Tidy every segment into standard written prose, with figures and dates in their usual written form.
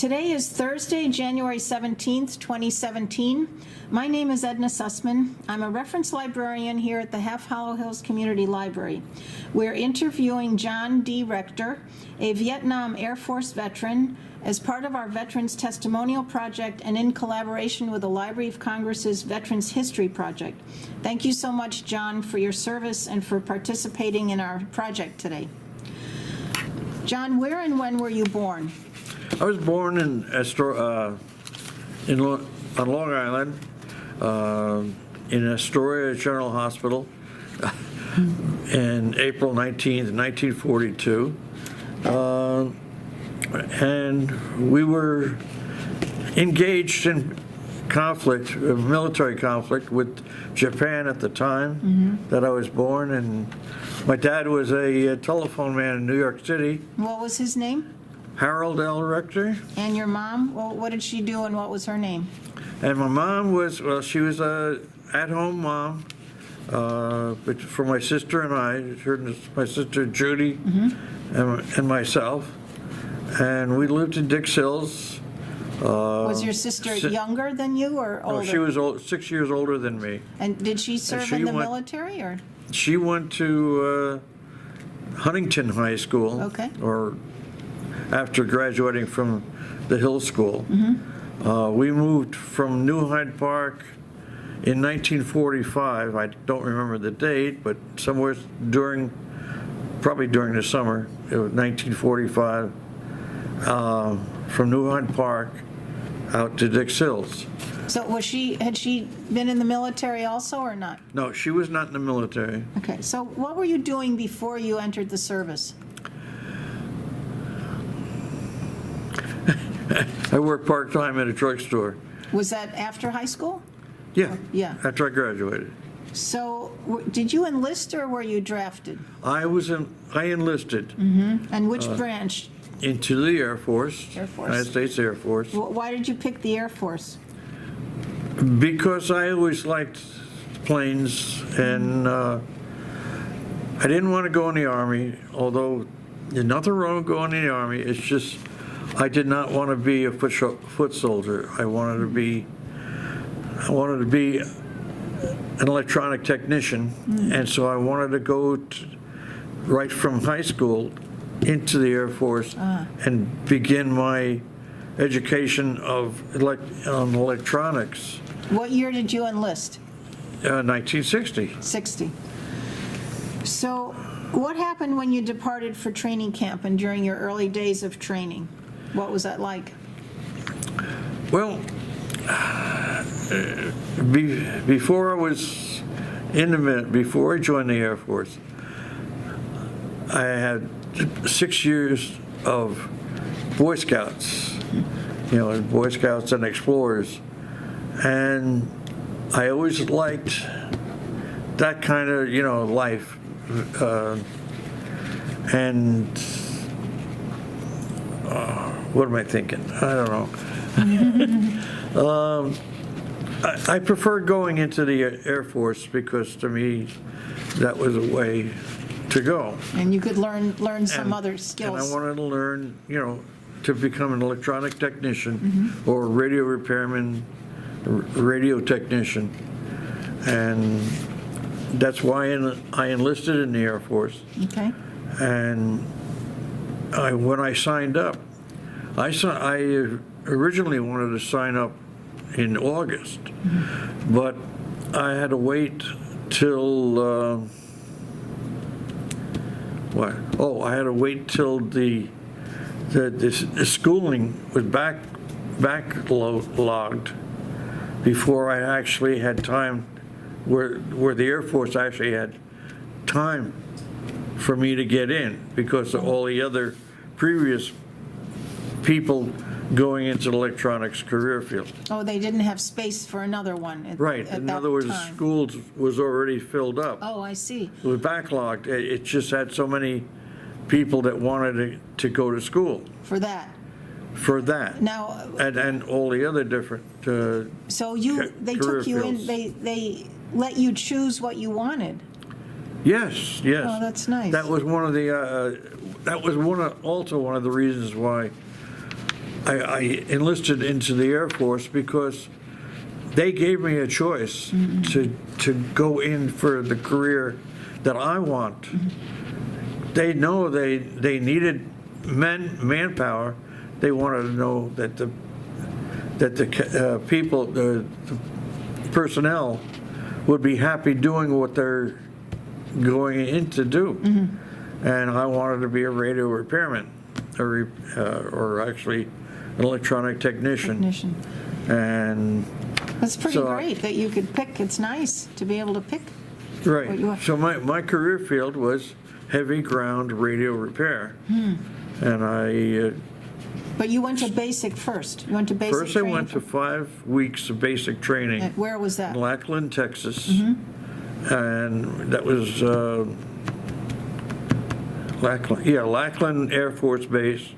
Today is Thursday, January 17th, 2017. My name is Edna Sussman. I'm a reference librarian here at the Half Hollow Hills Community Library. We're interviewing John D. Rector, a Vietnam Air Force veteran, as part of our Veterans Testimonial Project and in collaboration with the Library of Congress's Veterans History Project. Thank you so much, John, for your service and for participating in our project today. John, where and when were you born? I was born on Long Island, in Astoria General Hospital, in April 19th, 1942. And we were engaged in conflict, military conflict with Japan at the time that I was born. And my dad was a telephone man in New York City. What was his name? Harold L. Rector. And your mom? Well, what did she do and what was her name? And my mom was, well, she was a at-home mom, but for my sister and I, my sister Judy and myself. And we lived in Dix Hills. Was your sister younger than you or older? No, she was 6 years older than me. And did she serve in the military or? She went to Huntington High School. Okay. Or after graduating from the Hill School. We moved from New Hyde Park in 1945. I don't remember the date, but somewhere probably during the summer, it was 1945, from New Hyde Park out to Dix Hills. So had she been in the military also or not? No, she was not in the military. Okay, so what were you doing before you entered the service? I worked part-time at a drugstore. Was that after high school? Yeah. Yeah. After I graduated. So did you enlist or were you drafted? I enlisted. And which branch? Into the Air Force. Air Force. United States Air Force. Why did you pick the Air Force? Because I always liked planes, and I didn't want to go in the Army, although there's nothing wrong with going in the Army. It's just I did not want to be a foot soldier. I wanted to be an electronic technician, and so I wanted to go right from high school into the Air Force and begin my education on electronics. What year did you enlist? 1960. 60. So what happened when you departed for training camp and during your early days of training? What was that like? Well, before I joined the Air Force, I had 6 years of Boy Scouts, Boy Scouts and Explorers, and I always liked that kind of, life, and what am I thinking? I don't know. I prefer going into the Air Force because to me that was a way to go. And you could learn some other skills. And I wanted to learn, to become an electronic technician or a radio repairman, radio technician. And that's why I enlisted in the Air Force. Okay. And when I signed up, I originally wanted to sign up in August, but I had to wait till I had to wait till the schooling was backlogged before I actually had time, where the Air Force actually had time for me to get in because of all the other previous people going into the electronics career field. Oh, they didn't have space for another one at Right. that In other words, time. the schools was already filled up. Oh, I see. It was backlogged. It just had so many people that wanted to go to school. For that. Now. And all the other different. So they took you in. They let you choose what you wanted. Yes. Oh, that's nice. That was one of the. Also one of the reasons why I enlisted into the Air Force because they gave me a choice to go in for the career that I want. They know they needed manpower. They wanted to know that the people, the personnel, would be happy doing what they're going in to do. And I wanted to be a radio repairman, or actually an electronic technician. And That's pretty so great that you could pick. It's nice to be able to pick. what you right. want. So my career field was heavy ground radio repair. And But you went to basic first. You went to basic first I training. went to 5 weeks of basic training. Where was that? in Lackland, Texas. And that was Lackland Air Force Base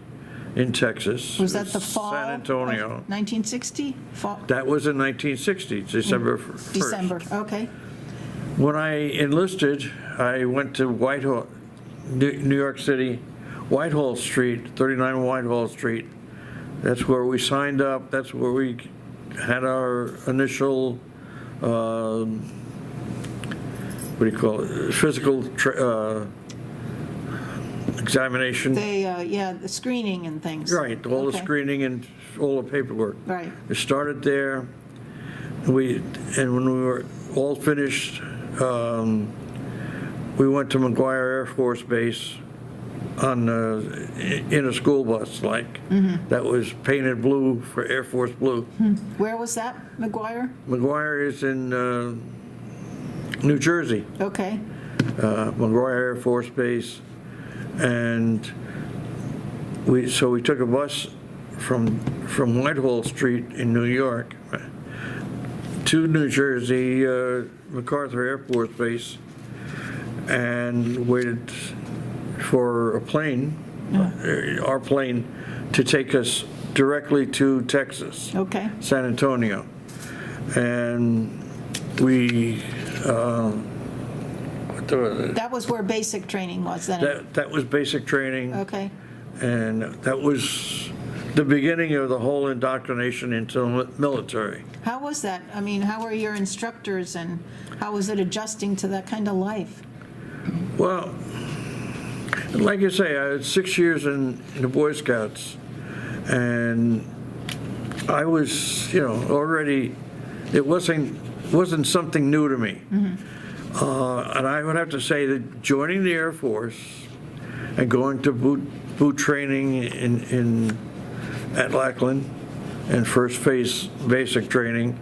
in Texas. Was that the fall? San Antonio. of 1960? Fall? That was in 1960, December 1st. December, okay. When I enlisted, I went to Whitehall, New York City, Whitehall Street, 39 Whitehall Street. That's where we signed up. That's where we had our initial, what do you call it, physical examination. The screening and things. Right, all the Okay. screening and all the paperwork. Right. It started there. And when we were all finished, we went to McGuire Air Force Base in a school bus, that was painted blue for Air Force Blue. Where was that, McGuire? McGuire is in New Jersey, Okay. McGuire Air Force Base, and we took a bus from Whitehall Street in New York to New Jersey, MacArthur Air Force Base, and waited for a plane, our plane, to take us directly to Texas, Okay. San Antonio. And we, That was where basic training was then? that was basic training. Okay. And that was the beginning of the whole indoctrination into the military. How was that? I mean, how were your instructors and how was it adjusting to that kind of life? Well, like you say, I had 6 years in the Boy Scouts, and I was, already, it wasn't something new to me. And I would have to say that joining the Air Force and going to boot training at Lackland and first phase basic training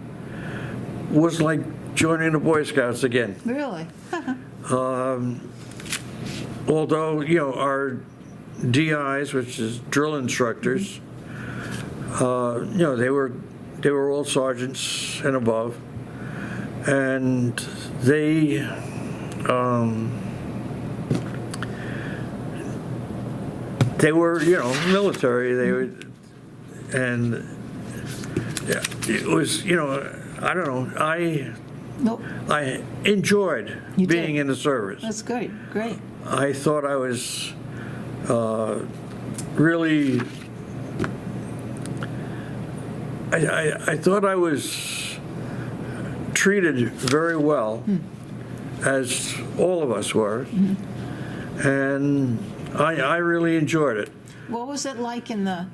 was like joining the Boy Scouts again. Really? Although, our DIs, which is drill instructors, they were all sergeants and above, and they were, military. They were, and it was, I don't know. Nope. I enjoyed You did. being in the service. That's good. Great. I thought I was really, I thought I was treated very well, as all of us were, and I really enjoyed it. What was it like in the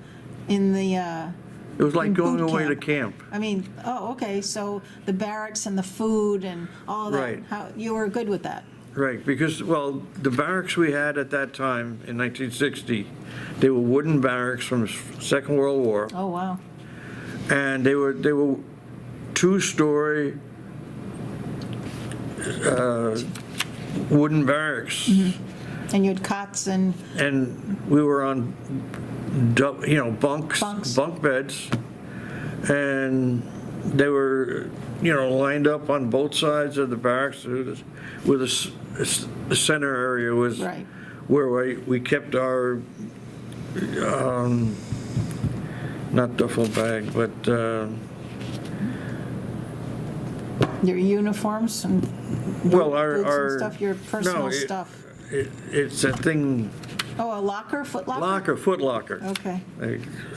It was like in going boot away to camp? camp. I mean, okay, so the barracks and the food and all that. Right. How you were good with that? Right, because, well, the barracks we had at that time in 1960, they were wooden barracks from the Second World War, Oh, wow. and they were 2-story wooden barracks, And you had cots and, and we were on, bunks, Bunks. bunk beds, and they were, lined up on both sides of the barracks, with the center area was right. where we kept our, not duffel bag, but Your uniforms and well, boots our and stuff, your personal no, stuff. It's a thing Oh, a locker, foot locker? Foot locker. Okay,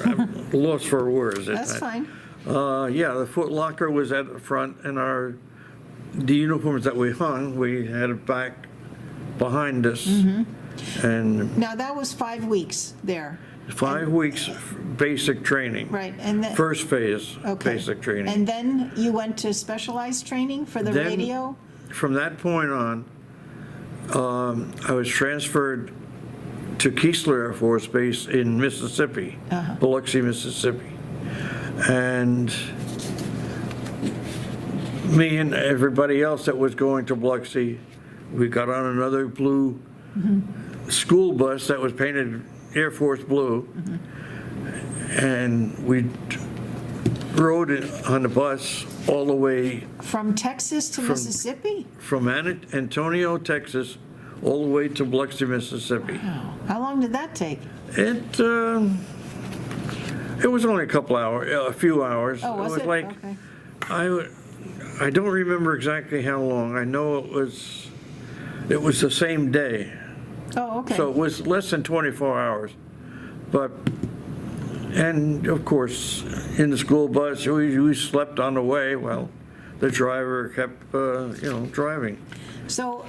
I'm lost for words. that's fine. Yeah, the foot locker was at the front, and the uniforms that we hung, we had it back behind us. And Now, that was 5 weeks there. 5 weeks basic training. Right, and then. First phase, Okay. basic training. And then you went to specialized training for the Then- radio? From that point on, I was transferred to Keesler Air Force Base in Mississippi, Biloxi, Mississippi. And me and everybody else that was going to Biloxi, we got on another blue school bus that was painted Air Force blue. And we rode on the bus all the way From Texas to Mississippi? from Antonio, Texas, all the way to Biloxi, Mississippi. Wow. How long did that take? It was only a few hours. Oh, was it? like, Okay. I don't remember exactly how long. I know it was the same day. Oh, okay. So it was less than 24 hours. And of course, in the school bus, we slept on the way while the driver kept, driving. So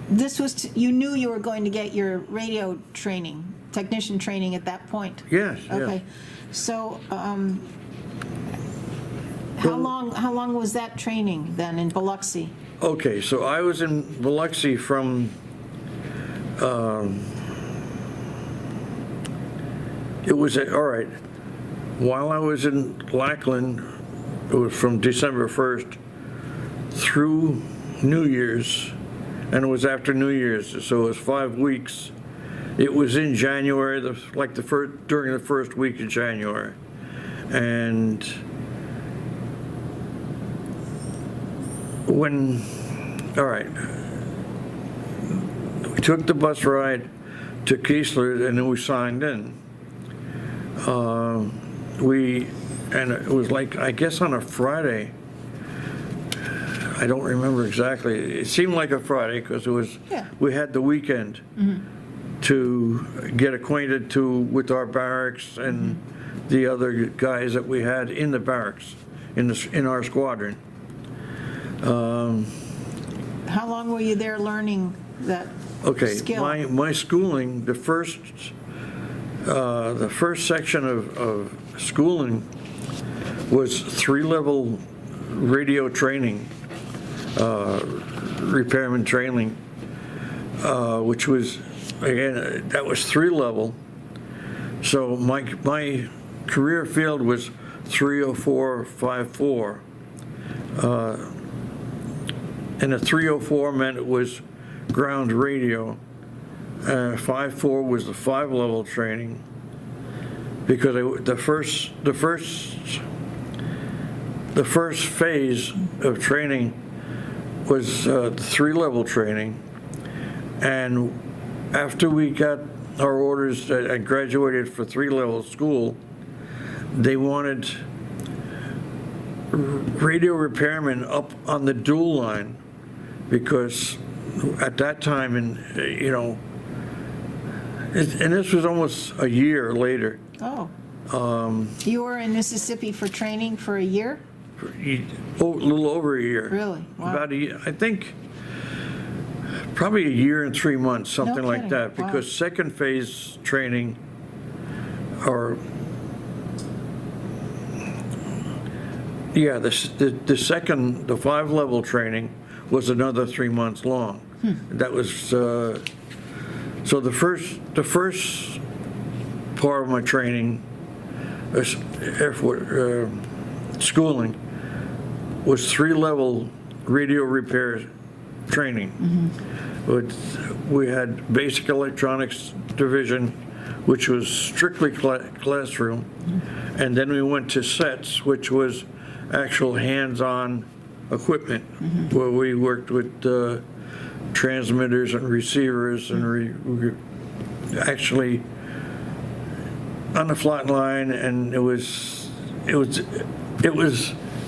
this was, you knew you were going to get your radio training, technician training at that point? Yes, yes. Okay. So how long was that training then in Biloxi? Okay, so I was in Biloxi from, all right, while I was in Lackland, it was from December 1st through New Year's, and it was after New Year's, so it was 5 weeks. It was in January, during the first week of January. And all right, we took the bus ride to Keesler, and then we signed in. And it was like, I guess on a Friday. I don't remember exactly. It seemed like a Friday because we had the weekend to get acquainted with our barracks and the other guys that we had in the barracks in our squadron. How long were you there learning that skill? My schooling, the first section of schooling was 3-level radio training, repairman training, which was, again, that was 3-level. So my career field was 30454. And a 304 meant it was ground radio. 54 was the 5-level training, because the first phase of training was the 3-level training, and after we got our orders and graduated for 3-level school, they wanted radio repairmen up on the dual line, because at that time, and this was almost a year later. Oh. You were in Mississippi for training for a year? A little over a year. Really? Wow. About a year, I think, probably a year and 3 months, something like kidding. that. Because second phase training, the 5-level training was another 3 months long. That was so the first part of my training, Air Force schooling, was 3-level radio repair training. We had basic electronics division, which was strictly classroom, and then we went to sets, which was actual hands-on equipment, where we worked with transmitters and receivers, and we actually on the flat line, and it was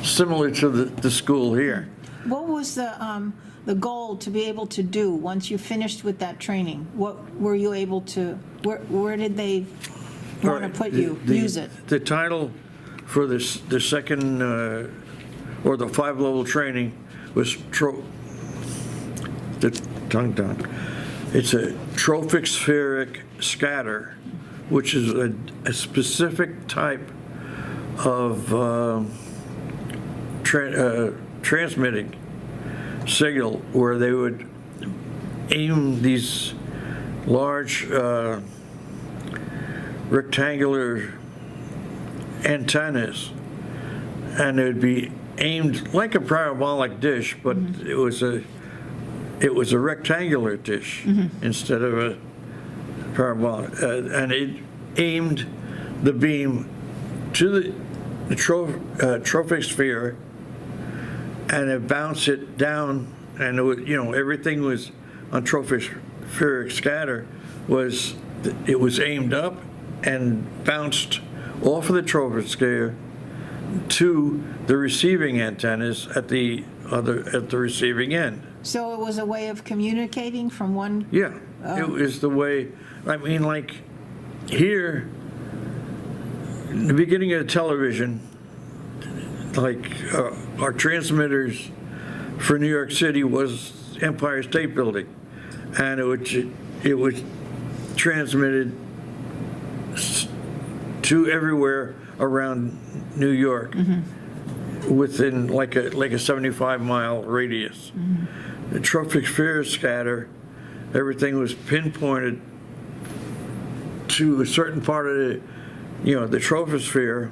similar to the school here. What was the goal to be able to do once you finished with that training? What were you able to, where did they want to put you, use it? The title for this, the second, or the 5-level training was it's a trophic spheric scatter, which is a specific type of transmitting signal where they would aim these large rectangular antennas, and it would be aimed like a parabolic dish, but it was a rectangular dish instead of a parabolic, and it aimed the beam to the trophic sphere, and it bounced it down, and it was, everything was on trophic spheric scatter it was aimed up and bounced off of the trophic sphere to the receiving antennas at the receiving end. So it was a way of communicating from one? Yeah, it was the way. I mean, like here, in the beginning of television, like our transmitters for New York City was Empire State Building, and it was transmitted to everywhere around New York within like a 75-mile radius. The trophic sphere scatter, everything was pinpointed to a certain part of the troposphere,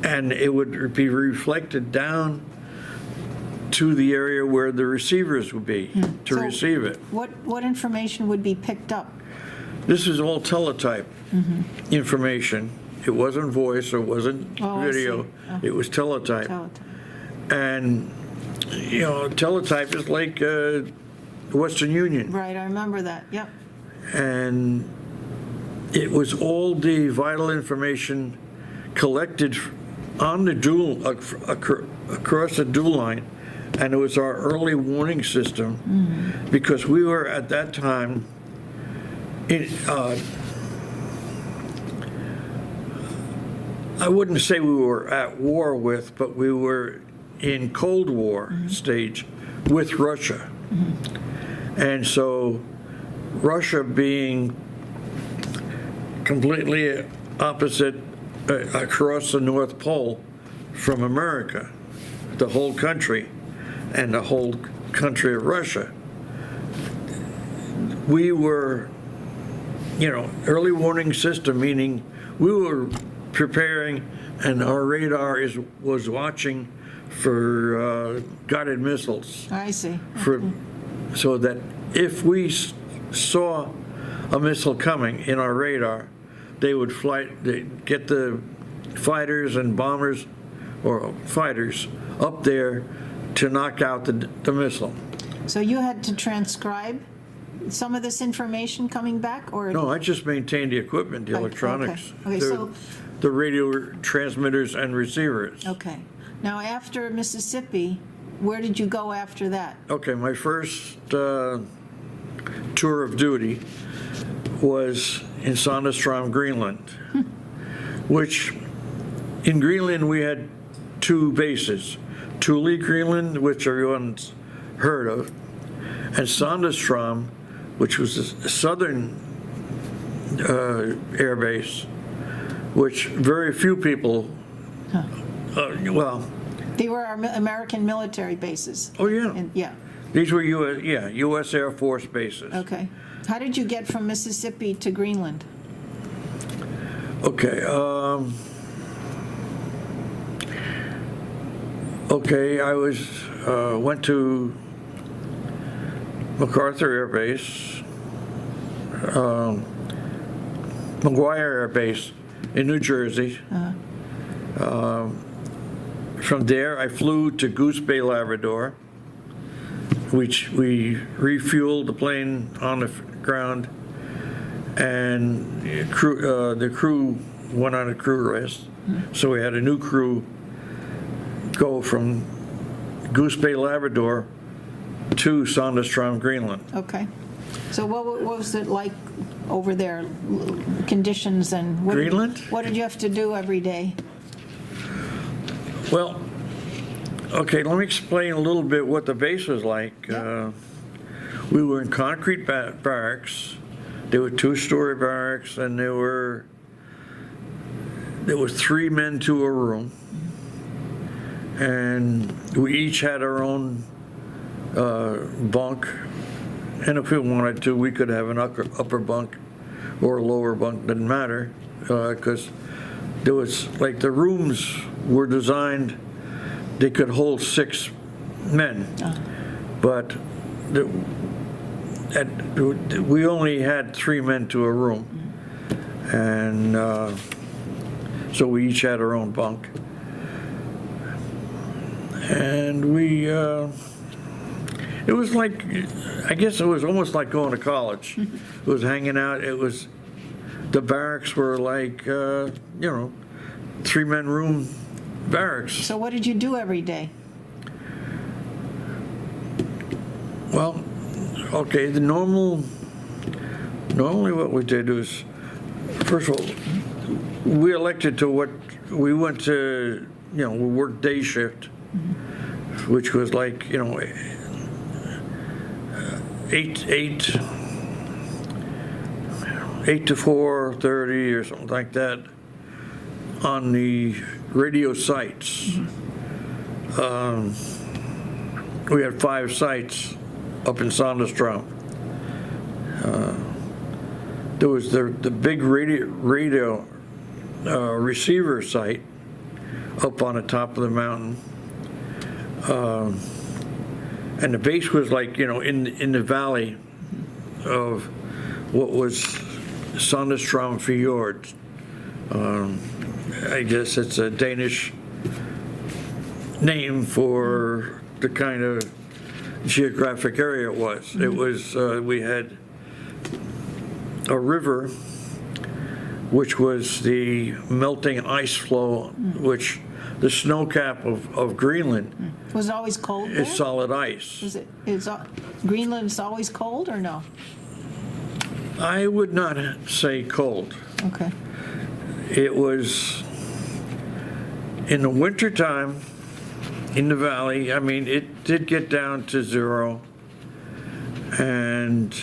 and it would be reflected down to the area where the receivers would be to receive it. What information would be picked up? This is all teletype information. It wasn't voice, or it wasn't video. It was teletype. And, teletype is like Western Union. Right, I remember that, yep. And it was all the vital information collected on the dual, across the dual line, and it was our early warning system, because we were at that time I wouldn't say we were at war with, but we were in Cold War stage with Russia. And so Russia being completely opposite across the North Pole from America, the whole country, and the whole country of Russia, we were, early warning system, meaning we were preparing, and our radar was watching for guided missiles. I see. So that if we saw a missile coming in our radar, they would they'd get the fighters and bombers, or fighters, up there to knock out the missile. So you had to transcribe some of this information coming back, or? No, I just maintained the equipment, the electronics. Okay, so. The radio transmitters and receivers. Okay. Now, after Mississippi, where did you go after that? Okay, my first tour of duty was in Sandestrom, Greenland, which in Greenland we had 2 bases. Thule, Greenland, which everyone's heard of, and Sandestrom, which was a southern air base, which very few people, They were our American military bases. Oh, yeah. Yeah. These were U.S. Air Force bases. Okay. How did you get from Mississippi to Greenland? Okay. I went to MacArthur Air Base, McGuire Air Base in New Jersey. From there, I flew to Goose Bay, Labrador, which we refueled the plane on the ground, and the crew went on a crew rest. So we had a new crew go from Goose Bay, Labrador to Sondestrom, Greenland. Okay. So what was it like over there, conditions and? Greenland? What did you have to do every day? Well, okay, let me explain a little bit what the base was like. Yeah. We were in concrete barracks. There were 2-story barracks, and there were 3 men to a room, and we each had our own bunk. And if we wanted to, we could have an upper bunk or a lower bunk, didn't matter, because there was, like, the rooms were designed, they could hold 6 men. But we only had 3 men to a room. And so we each had our own bunk. And it was like, I guess it was almost like going to college. It was hanging out. The barracks were like, 3-man room barracks. So what did you do every day? Well, okay, normally what we did was, first of all, we elected to we went to, we worked day shift, which was like, 8 to 4:30 or something like that on the radio sites. We had 5 sites up in Sondestrom. There was the big radio receiver site up on the top of the mountain. And the base was like, in the valley of what was Sondestrom Fjord. I guess it's a Danish name for the kind of geographic area it was. It was, we had a river, which was the melting ice flow, which the snow cap of Greenland Was it always cold there? is solid ice. Is Greenland's always cold or no? I would not say cold. Okay. It was in the wintertime in the valley. I mean, it did get down to 0. And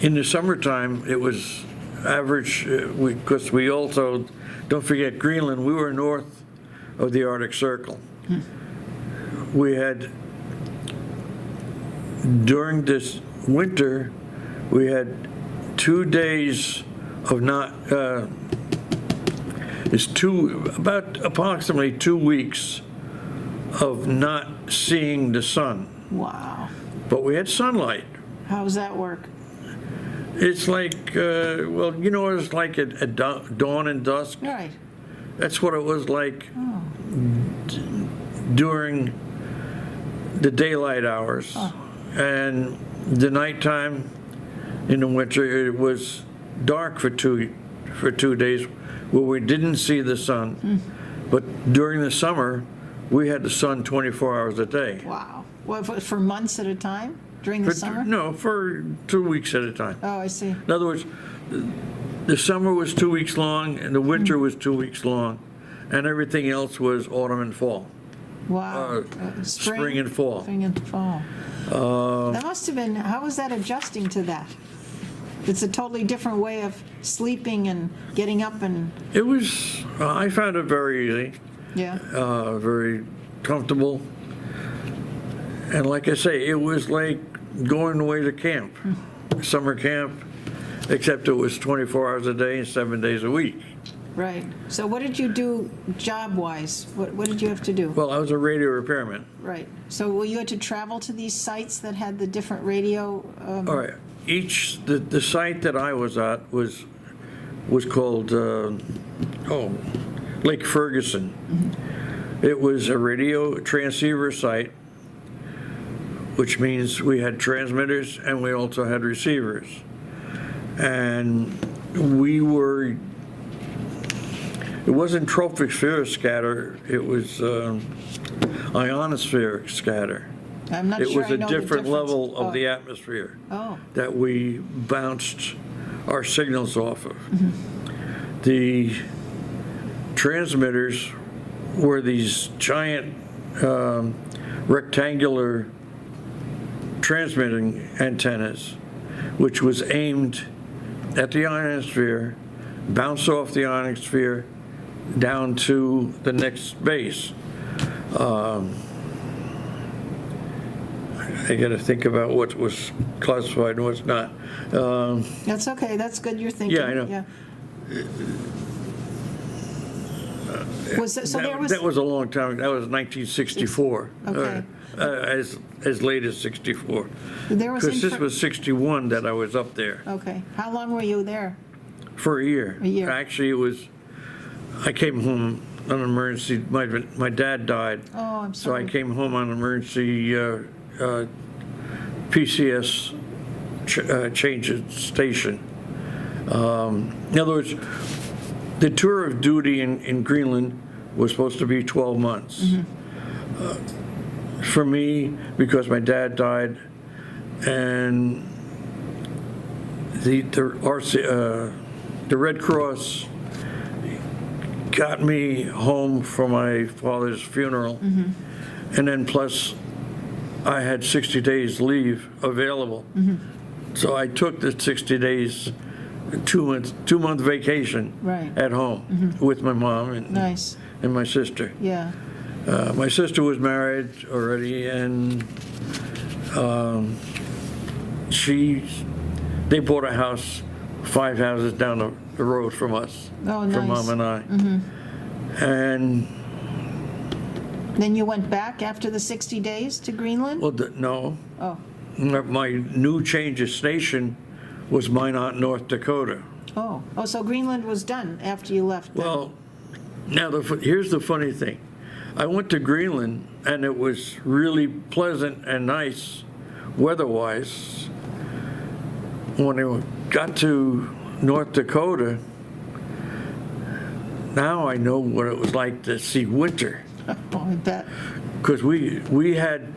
in the summertime, it was average, because we also, don't forget Greenland, we were north of the Arctic Circle. We had, during this winter, we had 2 days of not, about approximately 2 weeks of not seeing the sun. Wow. But we had sunlight. How does that work? It's like, it's like at dawn and dusk. Right. That's what it was like during the daylight hours. And the nighttime in the winter, it was dark for two days where we didn't see the sun. But during the summer, we had the sun 24 hours a day. Wow. What, for months at a time during the summer? No, for 2 weeks at a time. Oh, I see. In other words, the summer was 2 weeks long, and the winter was 2 weeks long, and everything else was autumn and fall. Wow. Spring and fall. Spring and fall. That must have been, how was that adjusting to that? It's a totally different way of sleeping and getting up and... It was, I found it very easy. Yeah. Very comfortable. And like I say, it was like going away to camp, summer camp, except it was 24 hours a day and 7 days a week. Right. So what did you do job-wise? What did you have to do? Well, I was a radio repairman. Right. So you had to travel to these sites that had the different radio... All right. The site that I was at was called, Lake Ferguson. It was a radio transceiver site, which means we had transmitters and we also had receivers. And we were it wasn't tropospheric scatter, it was ionospheric scatter. I'm not It sure was I a know the different difference. level of Oh. the atmosphere Oh, that we bounced our signals off of. Mm-hmm. The transmitters were these giant rectangular transmitting antennas, which was aimed at the ionosphere, bounced off the ionosphere down to the next base. I got to think about what was classified and what's not. that's okay, that's good you're thinking. Yeah, I know. Yeah. Was that, so there was, That was a long time. That was 1964. Okay. As late as 64. there was, Because this was 61 that I was up there okay, how long were you there? for a year. A year. Actually, it was. I came home on emergency. My dad died. Oh, I'm So I sorry. came home on emergency PCS change of station. In other words, the tour of duty in Greenland was supposed to be 12 months. For me, because my dad died, and the Red Cross got me home for my father's funeral, and then plus I had 60 days leave available. So I took the 60 days, 2-month vacation Right. at home with my mom and, Nice, and my sister. yeah, My sister was married already, and they bought a house 5 houses down the road from us, oh, from nice. Mom and I. And Then you went back after the 60 days to Greenland? well, no, Oh, my new change of station was Minot, North Dakota. oh, so Greenland was done after you left then? Well, now here's the funny thing. I went to Greenland, and it was really pleasant and nice weather-wise. When I got to North Dakota, now I know what it was like to see winter. Oh, I bet. Because we had,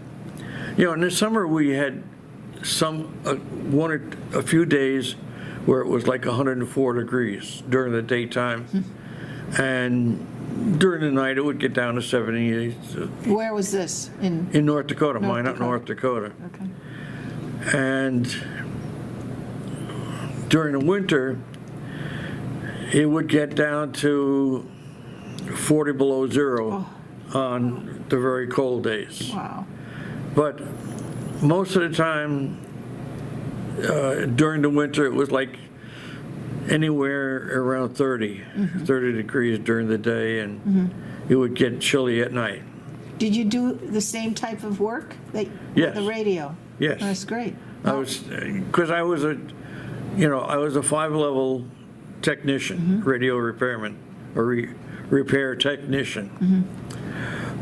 in the summer we had a few days where it was like 104 degrees during the daytime, and during the night it would get down to 78 Where was this? In, in North Dakota, North Minot, Dakota. North Dakota. okay. And during the winter, it would get down to 40 below zero on the very cold days. Wow. But most of the time during the winter, it was like anywhere around 30 degrees during the day, and it would get chilly at night. Did you do the same type of work that Yes. the radio? Yes. That's great. I was, because I was a 5-level technician, radio repairman, or repair technician.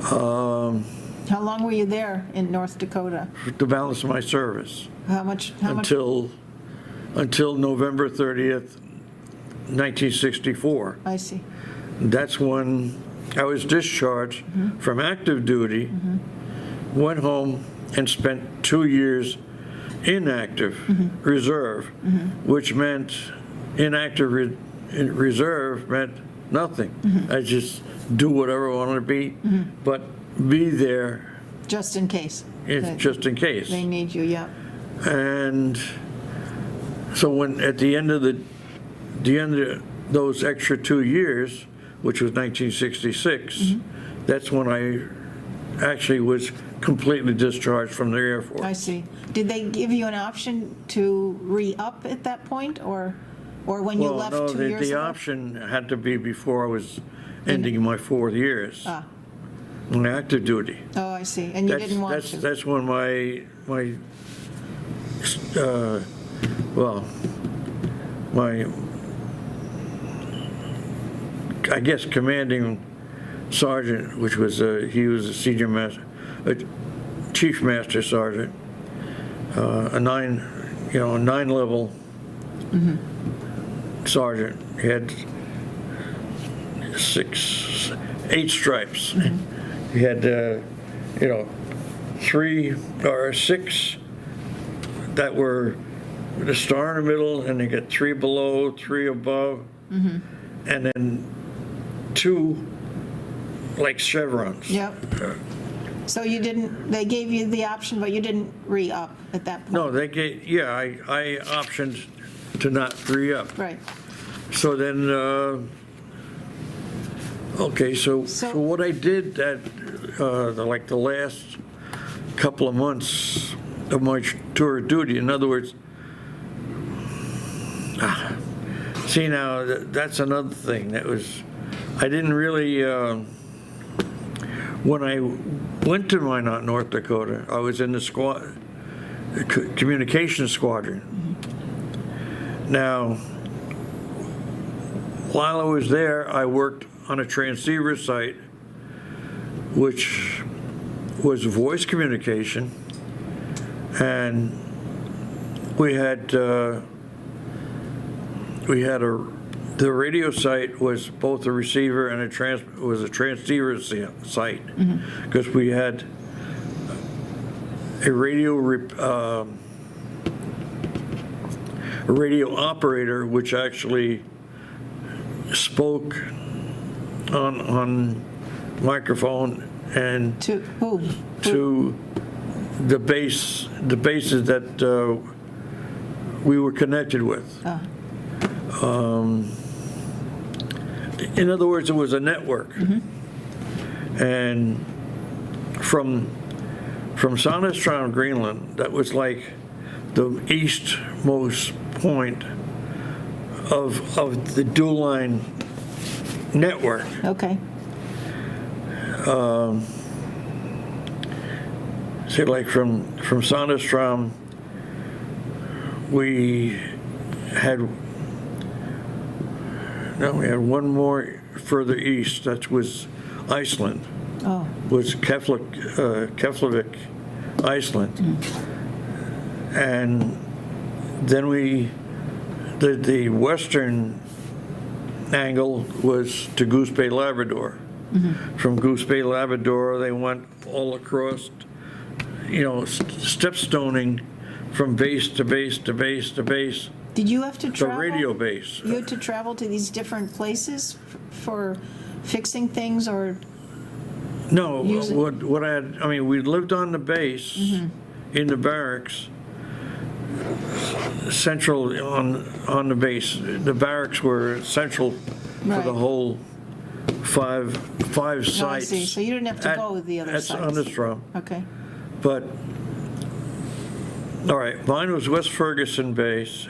How long were you there in North Dakota? To balance my service How much? until November 30th, 1964. I see. That's when I was discharged from active duty, went home and spent 2 years inactive reserve, which meant inactive reserve meant nothing. I just do whatever I wanted to be, but be there Just in case. just in case. They need you, yeah. And so when at the end of those extra 2 years, which was 1966, that's when I actually was completely discharged from the Air Force. I see. Did they give you an option to re-up at that point, or when you left no, 2 years the ago? option had to be before I was ending my 4 years Ah, on active duty. oh, I see. And you didn't want to? That's when my I guess commanding sergeant, which was he was a senior master, a chief master sergeant, a 9-level sergeant. He had 8 stripes. You had, 3 or 6 that were the star in the middle, and they got 3 below, 3 above, and then 2 like chevrons. Yep. So you didn't, they gave you the option, but you didn't re-up at that point? No, they gave, I optioned to not re-up. Right. So then, okay, so what I did that, like the last couple of months of my tour of duty, in other words, see now, that's another thing that was, I didn't really, when I went to Minot, North Dakota, I was in the communications squadron. Now, while I was there, I worked on a transceiver site, which was voice communication, and we had the radio site was both a receiver and a transceiver site, because we had a radio operator which actually spoke on microphone and To who? to the bases that we were connected with. In other words, it was a network. And from Sandöstrand, Greenland, that was like the eastmost point of the dual line network. Okay. Say like from Sandöstrand, we had one more further east. That was Iceland. Oh. Was Keflavik, Iceland. And then the western angle was to Goose Bay, Labrador. From Goose Bay, Labrador, they went all across, stepstoning from base to base to base to base. Did you have to The travel? radio base. You had to travel to these different places for fixing things, or? No, Use it. what we lived on the base in the barracks, central on the base. The barracks were central for the Right. whole five No, I sites. see. So you didn't have to go with the other That's sites. Sandöstrand. Okay. But, all right, mine was West Ferguson base.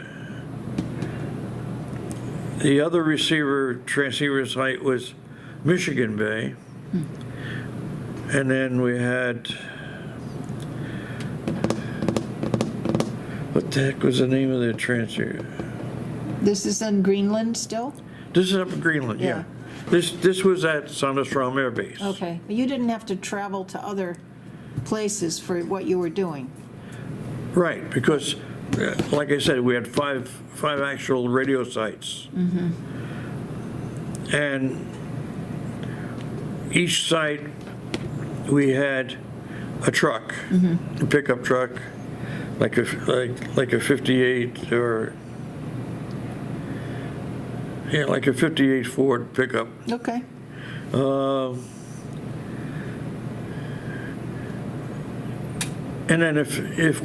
The other transceiver site was Michigan Bay. And then we had, what the heck was the name of the transceiver? This is in Greenland still? This is up in Greenland, yeah. This was at Sandöstrand Air Base. Okay. But you didn't have to travel to other places for what you were doing? Right, because, like I said, we had five actual radio sites. And each site, we had a truck, a pickup truck, like a 58 or, like a 58 Ford pickup. Okay. And then if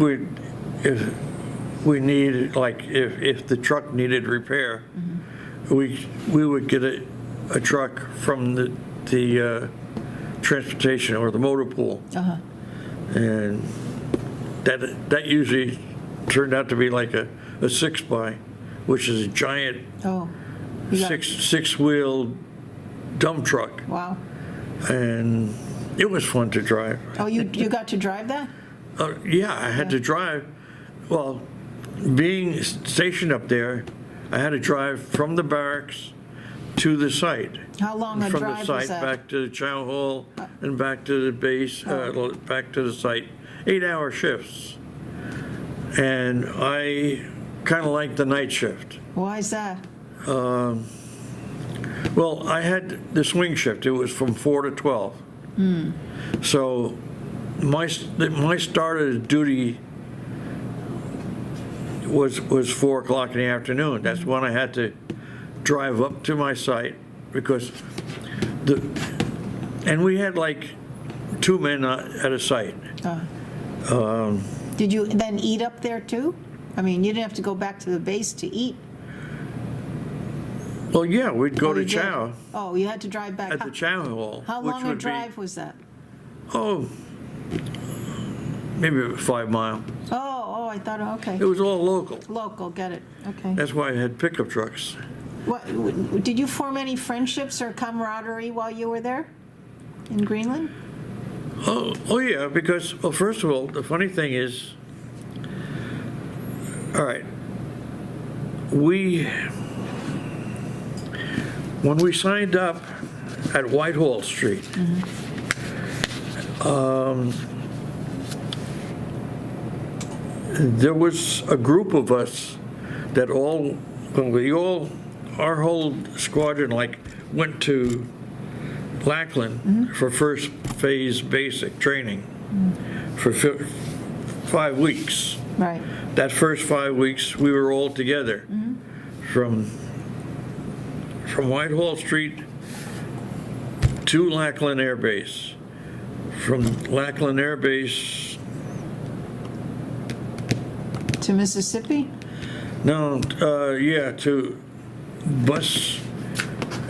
we needed, like if the truck needed repair, we would get a truck from the transportation or the motor pool, and that usually turned out to be like a 6x, which is a giant Oh. You got- six-wheel dump truck, Wow. and it was fun to drive. Oh, you got to drive that? Yeah, I had to drive. Well, being stationed up there, I had to drive from the barracks to the site. How long a From drive the was site that? back to the chow hall and back to the base, back to the site. 8-hour shifts. And I kind of like the night shift. Why is that? Well, I had the swing shift. It was from 4 to 12. So my start of duty was 4 o'clock in the afternoon. That's when I had to drive up to my site because and we had like 2 men at a site. Did you then eat up there too? I mean, you didn't have to go back to the base to eat. Well, yeah, we'd go to You did? chow Oh, you had to drive back. at the chow hall. How which long a would drive was that? Oh, maybe 5 mile. Oh, I thought, okay. It was all local. Local, get it, okay. That's why I had pickup trucks. What, did you form any friendships or camaraderie while you were there in Greenland? Oh yeah, because, well, first of all, the funny thing is, all right, when we signed up at Whitehall Street, there was a group of us that our whole squadron like went to Lackland for first phase basic training for 5 weeks. Right. That first 5 weeks, we were all together from Whitehall Street to Lackland Air Base. From Lackland Air Base, To Mississippi? no, to bus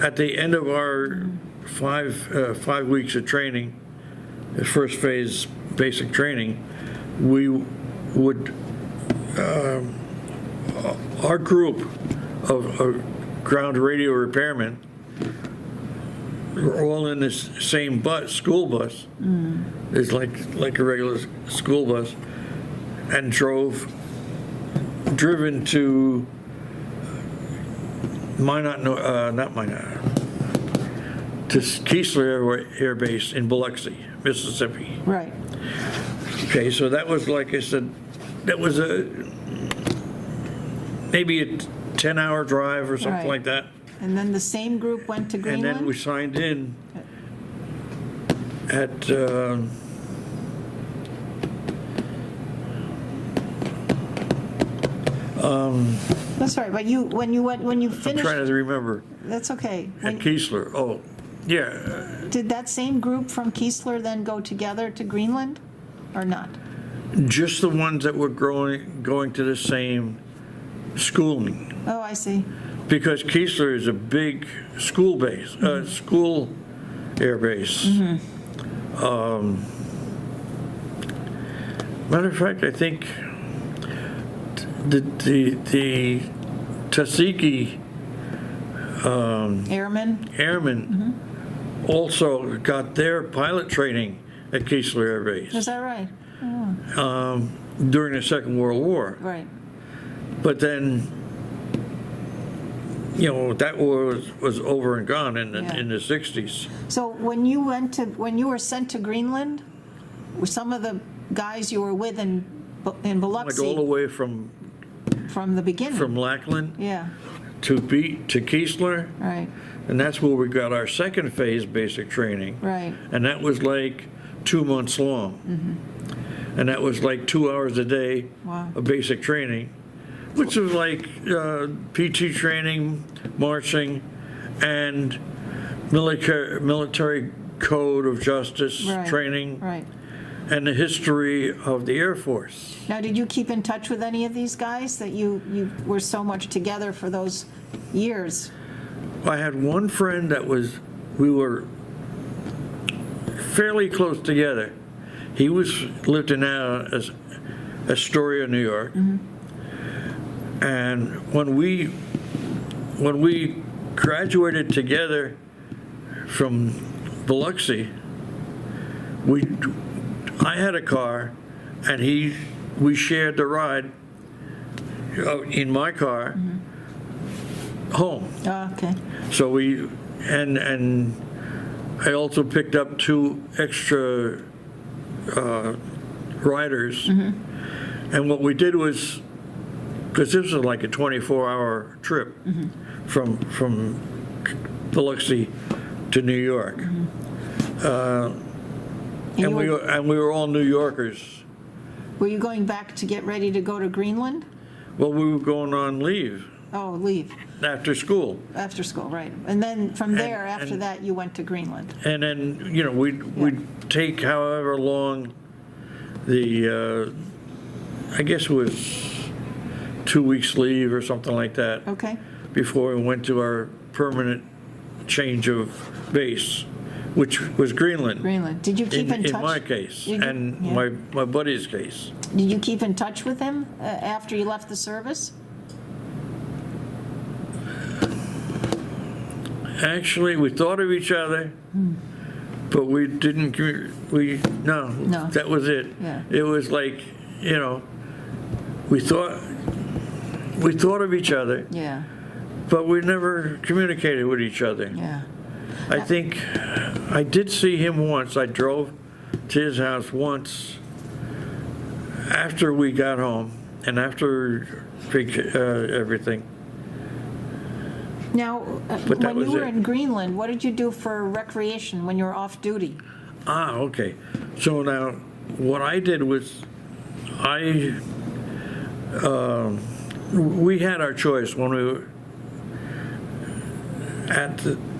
at the end of our 5 weeks of training, the first phase basic training, we would our group of ground radio repairmen were all in this same school bus. It's like a regular school bus, and driven to to Keesler Air Base in Biloxi, Mississippi. Right. Okay, so that was, like I said, that was maybe a 10-hour drive or something Right. like that. And then the same group went to And Greenland? then we signed in at That's right, but when you I'm finished, trying to remember, that's okay. at Keesler. Oh, yeah. Did that same group from Keesler then go together to Greenland or not? Just the ones that were going to the same schooling. Oh, I see. Because Keesler is a big school base, school air base. Matter of fact, I think the Tuskegee Airmen also got their pilot training at Keesler Air Base Is that right? during the Second World War. Right. But then, that war was over and gone in the 60s. So when you were sent to Greenland, were some of the guys you were with in Biloxi Like all the way from the beginning? Lackland Yeah, to Keesler, right, and that's where we got our second phase basic training. right. And that was like 2 months long. And that was like 2 hours a day Wow. of basic training, which was like PT training, marching, and military code of justice Right, training, right. and the history of the Air Force. Now, did you keep in touch with any of these guys that you were so much together for those years? I had one friend we were fairly close together. He lived in Astoria, New York. And when we graduated together from Biloxi, I had a car, and we shared the ride in my car home. Oh, okay. So and I also picked up 2 extra riders. And what we did was, because this was like a 24-hour trip from Biloxi to New York. you And we were all New Yorkers. Were you going back to get ready to go to Greenland? Well, we were going on leave Oh, leave, after school. after school, right. And then from there, after and- that, you went to Greenland. And then, we'd take however long I guess it was 2 weeks leave or something like that. Okay, Before we went to our permanent change of base, which was Greenland. Greenland. Did you keep in touch? In my case, Did you- and yeah. my buddy's case. Did you keep in touch with him after you left the service? Actually, we thought of each other, but we didn't, No. that was it. Yeah. It was like, we thought of each other, Yeah, but we never communicated with each other. yeah. I think I did see him once. I drove to his house once after we got home and after everything. Now, But that when you was were it. in Greenland, what did you do for recreation when you were off duty? Okay. So now, what I did was, we had our choice when we were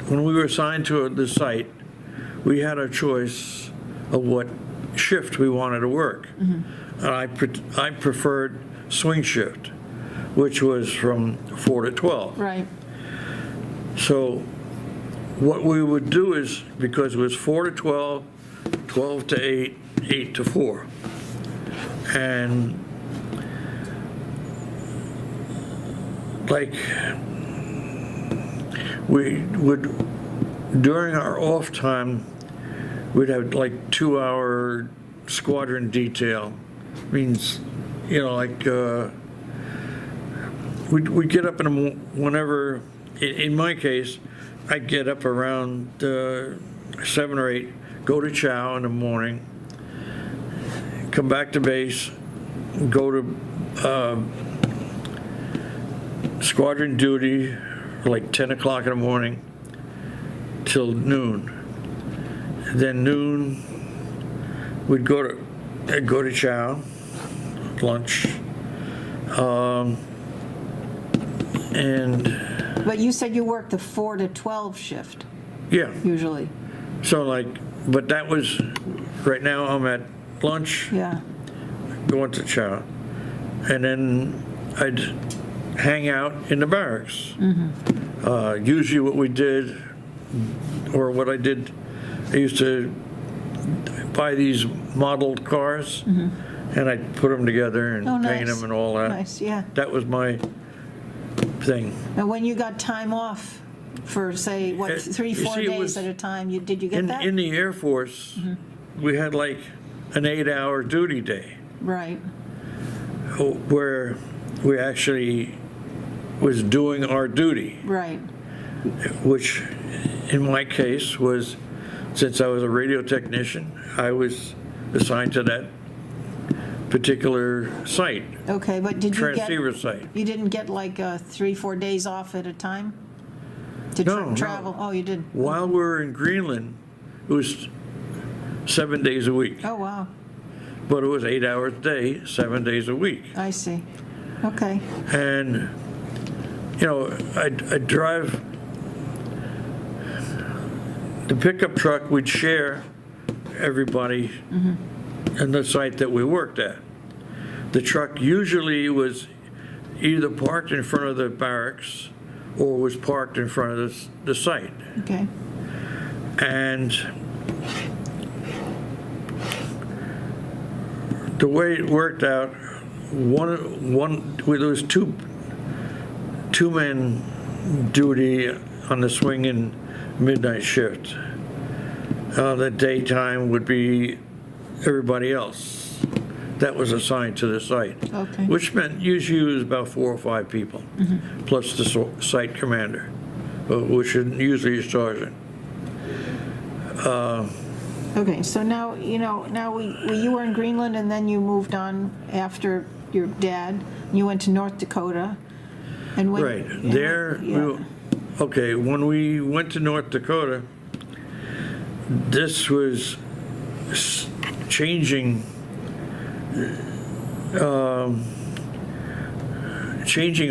when we were assigned to the site. We had our choice of what shift we wanted to work. And I preferred swing shift, which was from 4 to 12. Right. So what we would do is, because it was 4 to 12, 12 to 8, 8 to 4. And like, we would, during our off time, we'd have like 2-hour squadron detail. Means, like, we'd get up whenever, in my case, I'd get up around 7 or 8, go to chow in the morning, come back to base, go to squadron duty like 10 o'clock in the morning till noon. Then noon, we'd go to chow, lunch, and But you said you worked the 4 to 12 shift, yeah. usually. So but that was, right now I'm at lunch, Yeah, going to chow, and then I'd hang out in the barracks. Usually what we did, or what I did, I used to buy these modeled cars, and I'd put them together and Oh, paint nice. them and all that. nice, yeah. That was my thing. And when you got time off for, say, You 3, 4 see, it days was- at a time, did you get that? In the Air Force, we had like an 8-hour duty day, Right, where we actually was doing our duty, right, which in my case was, since I was a radio technician, I was assigned to that particular site, okay, but did you get, transceiver site. you didn't get like 3, 4 days off at a time? To No. travel? Oh, you did? While we were in Greenland, it was 7 days a week, Oh, wow, but it was 8 hours a day, 7 days a week. I see. Okay, And, I'd drive the pickup truck, we'd share everybody in the site that we worked at. The truck usually was either parked in front of the barracks or was parked in front of the site. okay, And the way it worked out, there was two men duty on the swing and midnight shift. The daytime would be everybody else that was assigned to the site. Okay. Which meant usually it was about 4 or 5 people, plus the site commander, which is usually a sergeant. okay, so now, you were in Greenland and then you moved on after your dad, you went to North Dakota, and when... Right. and- There, yeah. okay, when we went to North Dakota, this was changing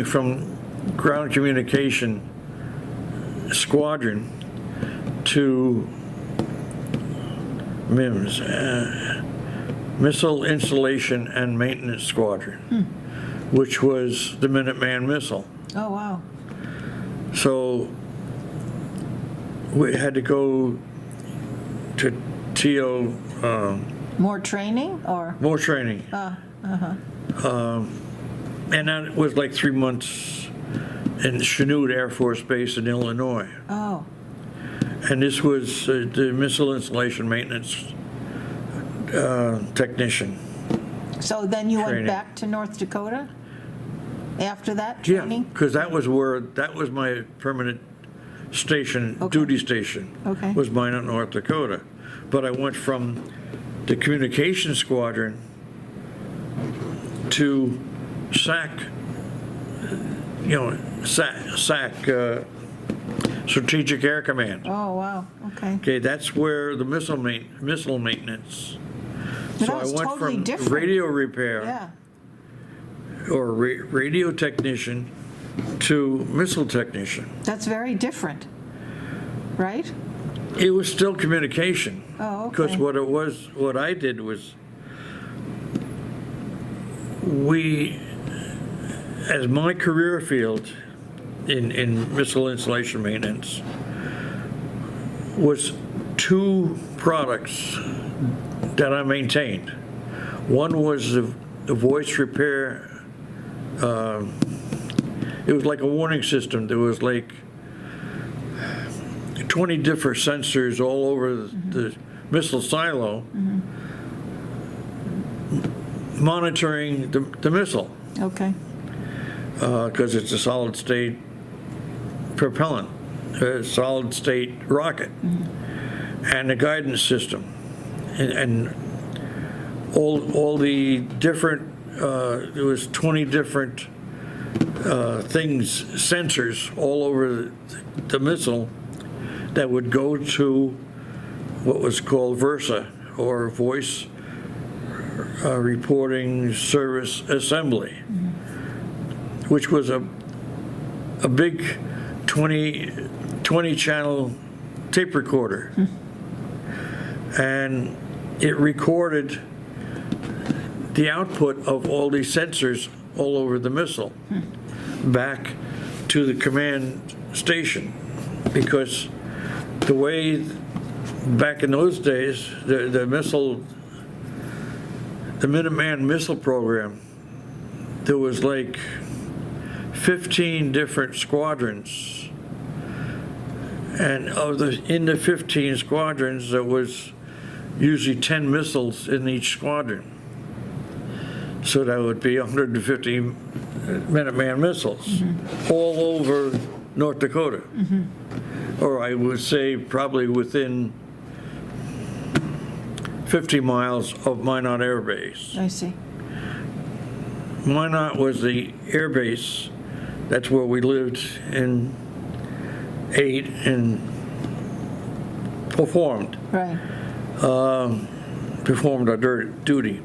from ground communication squadron to MIMS, Missile Installation and Maintenance Squadron, which was the Minuteman missile. Oh, wow. So we had to go to TO. More training or? More training. Uh-huh. And that was like 3 months in Chanute Air Force Base in Illinois. Oh, And this was the Missile Installation Maintenance Technician. so then you went Training. back to North Dakota after that Yeah, training? because that was my permanent station, Okay. duty station. Okay. Was mine in North Dakota. But I went from the communication squadron to SAC, SAC, Strategic Air Command. Oh, wow, okay. Okay, that's where the missile maintenance. But So that was I went totally from different. radio repair Yeah, or radio technician to missile technician. that's very different, right? It was still communication. Oh, okay. Because what I did was, as my career field in missile installation maintenance, was 2 products that I maintained. One was the voice repair. It was like a warning system. There was like 20 different sensors all over the missile silo, monitoring the missile, Okay, because it's a solid state propellant, a solid state rocket, and the guidance system, and all the different. There was 20 different sensors all over the missile that would go to what was called VERSA, or Voice Reporting Service Assembly, which was a big 20 channel tape recorder. And it recorded the output of all these sensors all over the missile back to the command station, because the way back in those days, the Minuteman missile program, there was like 15 different squadrons, and in the 15 squadrons, there was usually 10 missiles in each squadron. So that would be 150 Minuteman missiles all over North Dakota. Or I would say probably within 50 miles of Minot Air Base. I see. Minot was the air base. That's where we lived and ate and performed. Right. Performed our duty.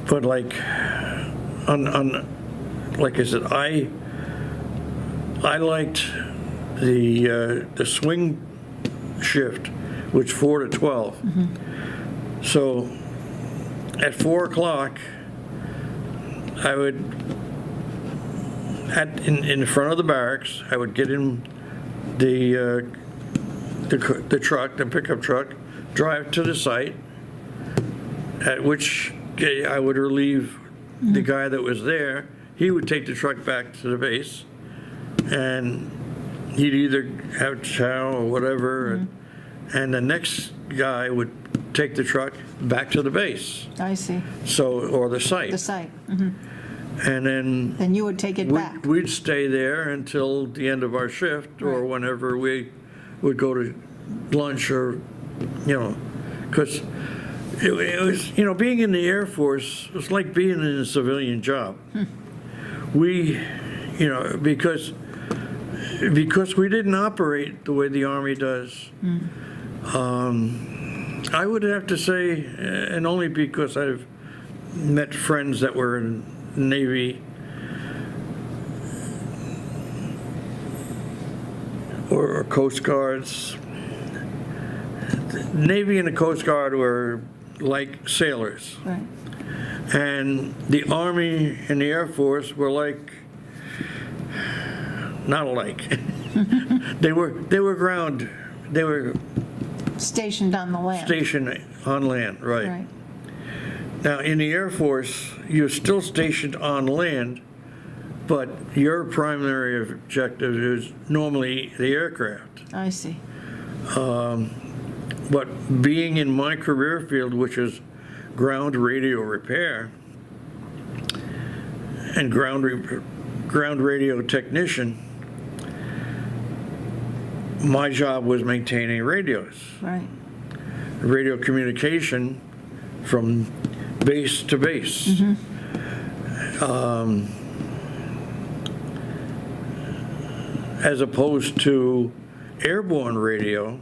But like like I said, I liked the swing shift, which 4 to 12. So at 4 o'clock, I would in front of the barracks, I would get in the truck, the pickup truck, drive to the site, at which I would relieve the guy that was there. He would take the truck back to the base, and he'd either have chow or whatever, and the next guy would take the truck back to the base. I see. So, or the site. The site. And then And you would take it back. we'd stay there until the end of our shift, or Right. whenever we would go to lunch, or, because it was, being in the Air Force was like being in a civilian job. We, because because we didn't operate the way the Army does. I would have to say, and only because I've met friends that were in Navy or Coast Guards. Navy and the Coast Guard were like sailors. Right. And the Army and the Air Force were like, not alike. They were Stationed on the land. stationed on land, right. Right. Now, in the Air Force, you're still stationed on land, but your primary objective is normally the aircraft. I see. But being in my career field, which is ground radio repair and ground radio technician, my job was maintaining radios, Right. radio communication from base to base. As opposed to airborne radio,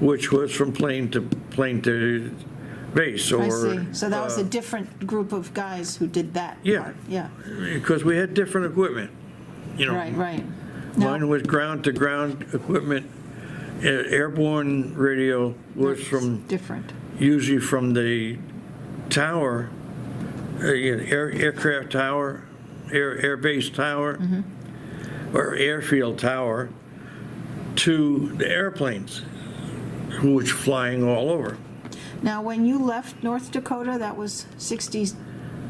which was from plane to base. I Or see. So that was a different group of guys who did that yeah. part. Yeah. Because we had different equipment, Right, right. Mine was ground-to-ground equipment. Airborne radio was from, Different. usually from the tower, aircraft tower, air base tower, or airfield tower, to the airplanes, which flying all over. Now, when you left North Dakota, that was 64?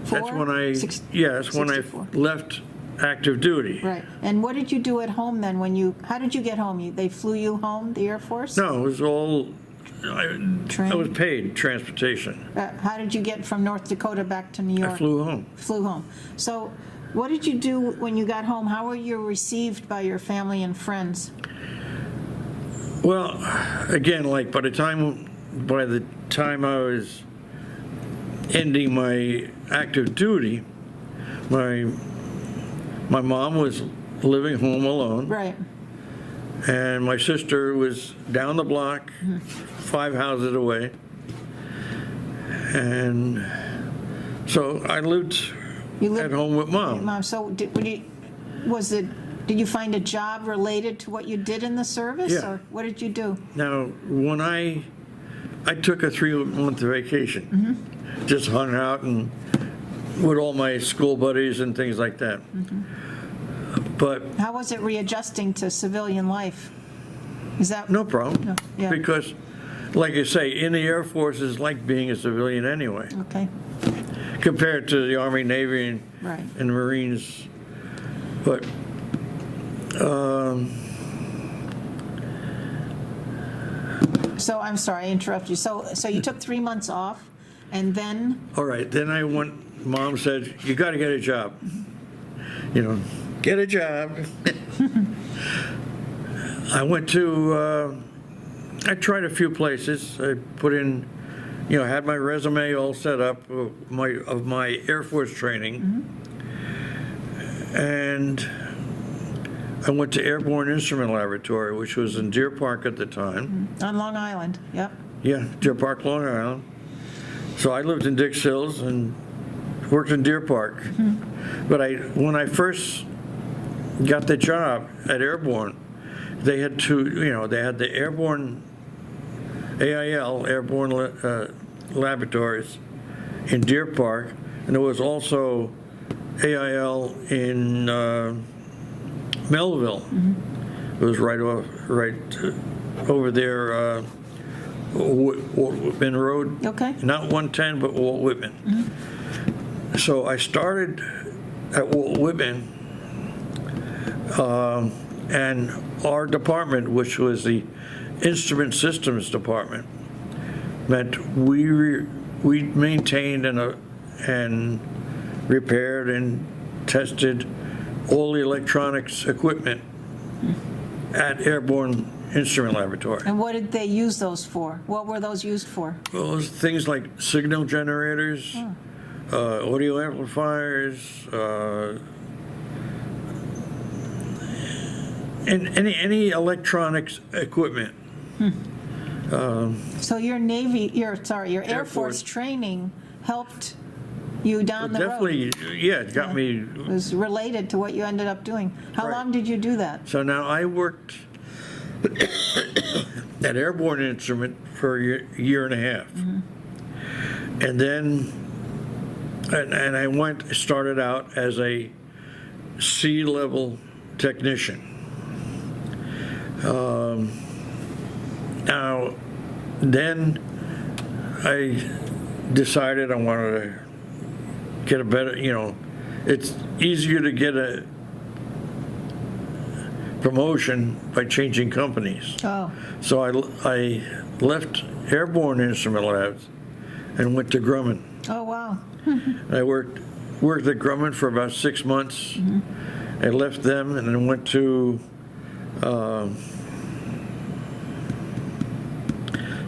That's when I, Six- that's when I 64. left active duty. Right. And what did you do at home then how did you get home? They flew you home, the Air Force? No, it was all, I Train? was paid transportation. How did you get from North Dakota back to New York? I flew home. Flew home. So what did you do when you got home? How were you received by your family and friends? Well, again, like by the time I was ending my active duty, my mom was living home alone, Right. and my sister was down the block, 5 houses away, and so I lived You at home with Mom. Mom, so did you find a job related to what you did in the service? Yeah. Or what did you do? Now, when I took a 3-month vacation, just hung out and with all my school buddies and things like that. But How was it readjusting to civilian life? Is that no problem, No, yeah. because, like I say, in the Air Force is like being a civilian anyway, okay? compared to the Army, Navy, Right. and Marines. But So I'm sorry, I interrupted you. So you took 3 months off, and then all right, then I went. Mom said, "You got to get a job. Get a job." I went to. I tried a few places. I put in, had my resume all set up of my Air Force training, and I went to Airborne Instrument Laboratory, which was in Deer Park at the time. on Long Island, yep. Yeah, Deer Park, Long Island. So I lived in Dix Hills and worked in Deer Park. But when I first got the job at Airborne, they had they had the Airborne AIL, Airborne Laboratories in Deer Park, and there was also AIL in Melville. It was right over there, Walt Whitman Road. Okay. Not 110, but Walt Whitman. So I started at Walt Whitman, and our department, which was the Instrument Systems Department, meant we maintained and repaired and tested all the electronics equipment at Airborne Instrument Laboratory. And what did they use those for? What were those used for? Well, it was things like signal generators, audio amplifiers, And any electronics equipment. So your Air Force training helped you down the road. Definitely, yeah, it got me. It was related to what you ended up doing. How Right. long did you do that? So now I worked at Airborne Instrument for a year and a half. And then, and I started out as a C-level technician. Now, then I decided I wanted to get a better, it's easier to get a promotion by changing companies. Oh, So I left Airborne Instrument Labs and went to Grumman. oh, wow. I worked at Grumman for about 6 months. I left them and then went to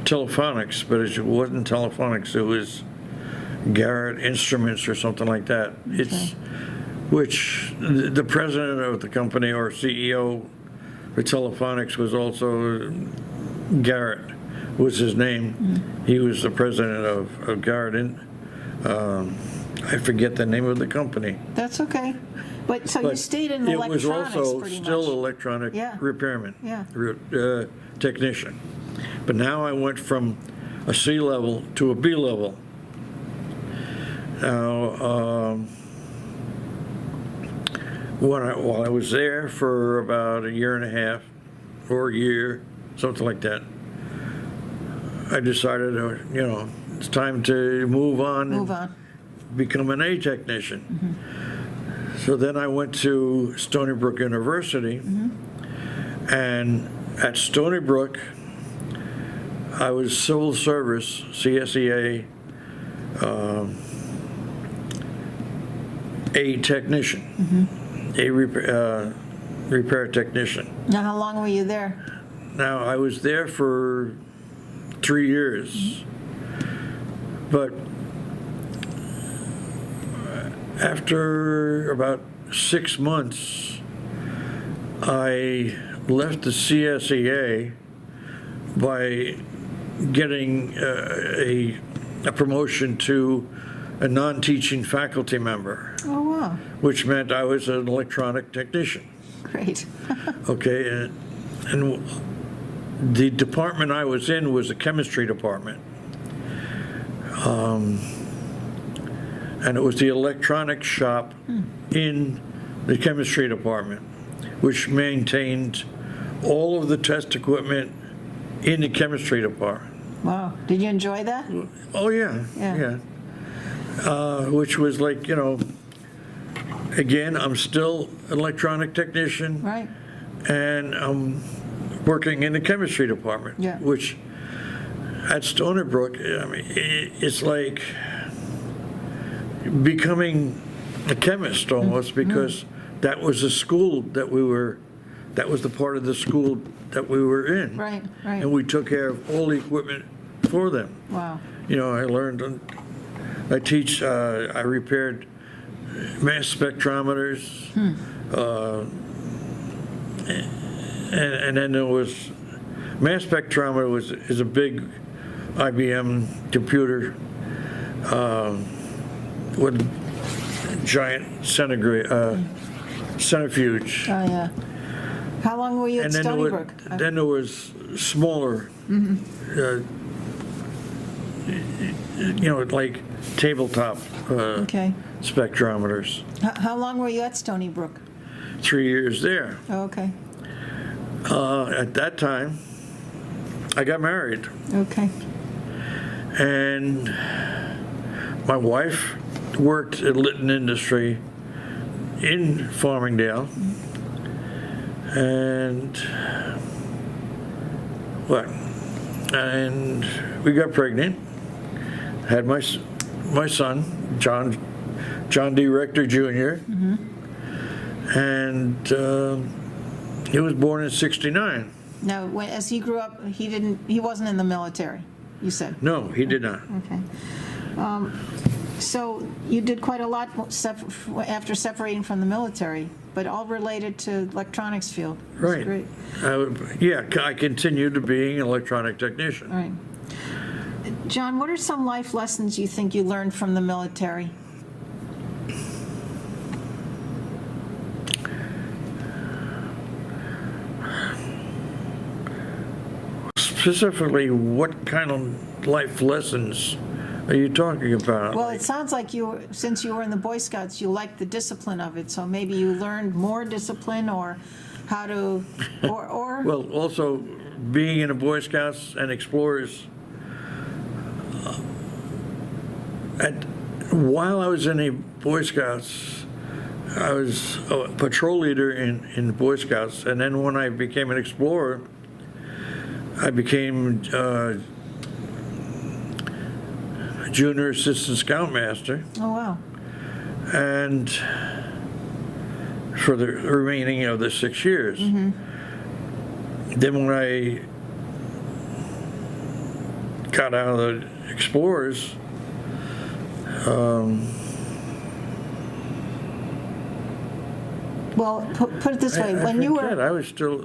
Telephonics, but it wasn't Telephonics. It was Garrett Instruments or something like that. It's which the president of the company or CEO for Telephonics was also Garrett was his name. He was the president of Garrett. I forget the name of the company. That's okay. But so you stayed in electronics It was also pretty still much. electronic repairman, Yeah. Technician. But now I went from a C level to a B level. Now, while I was there for about a year and a half, or a year, something like that, I decided, it's time to move on. Move on. Become an A technician. So then I went to Stony Brook University, and at Stony Brook, I was civil service, CSEA, A technician, a repair technician. Now, how long were you there? Now, I was there for 3 years, but after about 6 months, I left the CSEA by getting a promotion to a non-teaching faculty member, Oh, wow. which meant I was an electronic technician. Great. Okay, and the department I was in was the chemistry department. And it was the electronics shop in the chemistry department, which maintained all of the test equipment in the chemistry department. Wow. Did you enjoy that? Oh, yeah, Yeah. yeah. Which was like, again, I'm still an electronic technician. Right. And I'm working in the chemistry department. Yeah. Which at Stony Brook, it's like becoming a chemist almost, because that was the school that was the part of the school that we were in. Right, right. And we took care of all the equipment for them. Wow. I learned, I repaired mass spectrometers. And then there was, mass spectrometer is a big IBM computer with giant centrifuge. Oh, yeah. How long were you at And then Stony Brook? then there was smaller, like tabletop Okay. spectrometers. How long were you at Stony Brook? 3 years there. Oh, okay. At that time, I got married, Okay. and my wife worked at Litton Industry in Farmingdale, and we got pregnant, had my son, John D. Rector Jr., and he was born in '69. Now, as he grew up, he wasn't in the military, you said? No, he did not. Okay. So you did quite a lot after separating from the military, but all related to electronics field. That's Right. great. I continued to being an electronic technician. All right. John, what are some life lessons you think you learned from the military? Specifically, what kind of life lessons are you talking about? Well, it sounds like since you were in the Boy Scouts, you liked the discipline of it, so maybe you learned more discipline or how to, or Well, also being in the Boy Scouts and Explorers, while I was in the Boy Scouts, I was a patrol leader in the Boy Scouts, and then when I became an explorer, I became junior assistant scoutmaster, oh wow, and for the remaining of the 6 years. Then when I got out of the Explorers, well, put it this way, when you were, I was still,